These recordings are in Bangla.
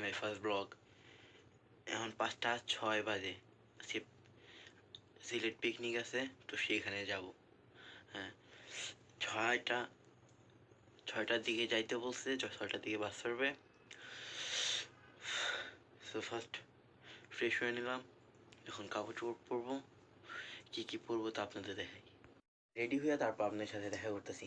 My first blog. এখন 5:06 বাজে। সিলেট পিকনিক আছে, তো সেইখানে যাব। হ্যাঁ, 6টার দিকে যাইতে বলছে, 6টার দিকে বাস ছাড়বে। সো ফার্স্ট ফ্রেশ হয়ে নিলাম, এখন কাপড় চোপড় পরবো। কি পরবো তা আপনাদের দেখাই। রেডি হয়ে তারপর আপনার সাথে দেখা করতেছি।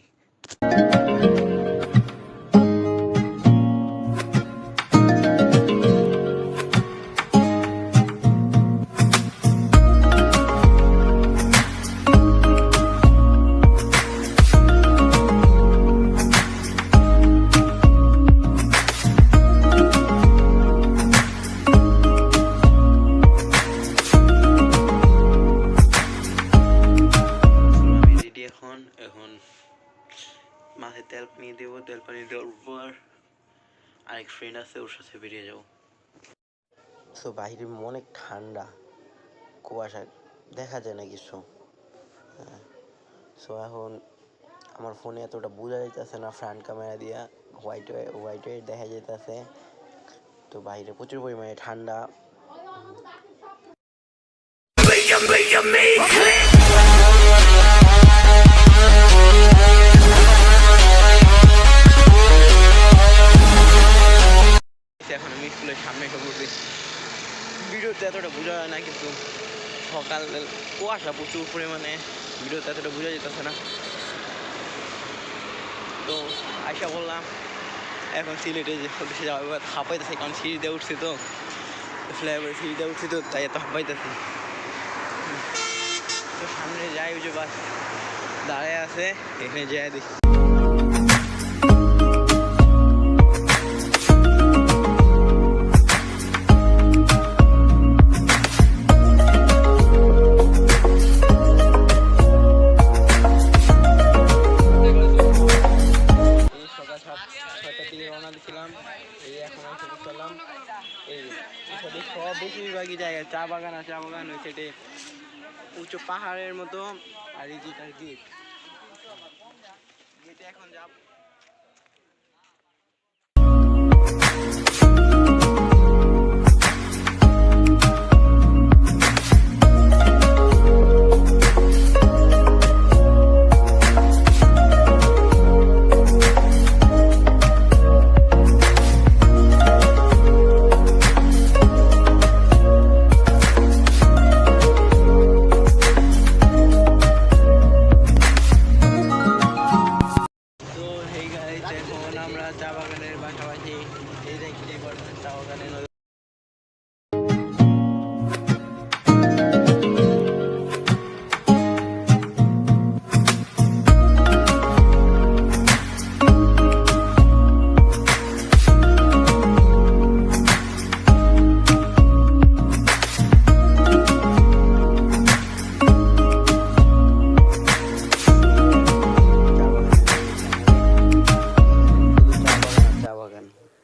এখন মাথায় তেল পানি দেবো, তেল পানি দেওয়ার পর আরেক ফ্রেন্ড আছে, ওর সাথে বেরিয়ে যাবো। সো বাইরে অনেক ঠান্ডা, কুয়াশা, দেখা যায় না কিছু। হ্যাঁ, সো এখন আমার ফোনে এতটা বোঝা যাইতেছে না, ফ্রন্ট ক্যামেরা দিয়া হোয়াইট দেখা যাইতেছে। তো বাইরে প্রচুর পরিমাণে ঠান্ডা। এখন আমি স্কুলের সামনে এসে বসে, ভিডিওতে এতটা বোঝা যায় না, কিন্তু সকাল কুয়াশা প্রচুর পরিমাণে, ভিডিওতে এতটা বোঝা যেতেছে না। তো আশা বললাম এখন সিলেটে যে যাওয়া হাঁপাইতেছে, কারণ সিঁড়িতে উঠছি, তো ফ্লাইওভার সিঁড়িতে উঠছি, তো তাই এত হাঁপাইতেছি। তো সামনে যাই, ওই যে বাস দাঁড়ায় আছে, এখানে যাই দেখি। রওনা দিয়েছিলাম, এই এখন চললাম। এই সব বেশিরভাগই জায়গায় চা বাগান আছে, চা বাগান ওই সাইডে উঁচু পাহাড়ের মতো। আর এই যেটার গেটে এখন যাব। আমরা চা বাগানের পাশাপাশি এই দেখতে পাচ্ছেন চা বাগানের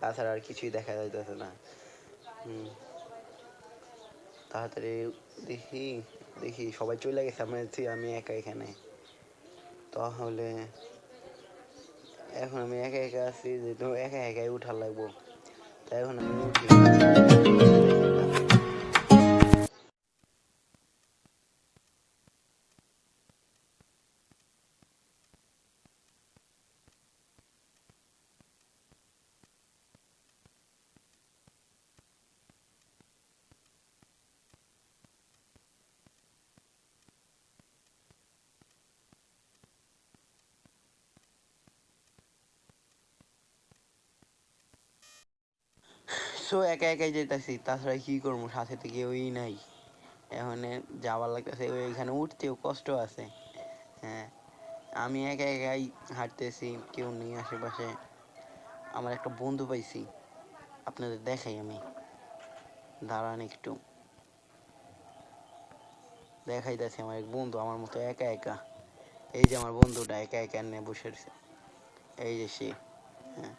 তাছাড়া আর কিছুই দেখা যাইতেছে না। তাড়াতাড়ি দেখি সবাই চলে গেছে, আমি একা এখানে। তাহলে এখন আমি একা একা আছি, যেহেতু একা একাই উঠার লাগবো, তাই এখন আমি উঠি। সো একা একাই যেতেছি, তাছাড়া কি করবো, সাথে থেকে কেউই নাই। এখন যাওয়ার লাগতেছে, ওইখানে উঠতেও কষ্ট আছে। হ্যাঁ, আমি একা একাই হাঁটতেছি, কেউ নেই আশেপাশে। আমার একটা বন্ধু পাইছি, আপনাদের দেখাই আমি, দাঁড়ান একটু দেখাইতেছি। আমার এক বন্ধু আমার মতো একা একা, এই যে আমার বন্ধুটা একা একা নিয়ে বসে রয়েছে, এই যে সে। হ্যাঁ,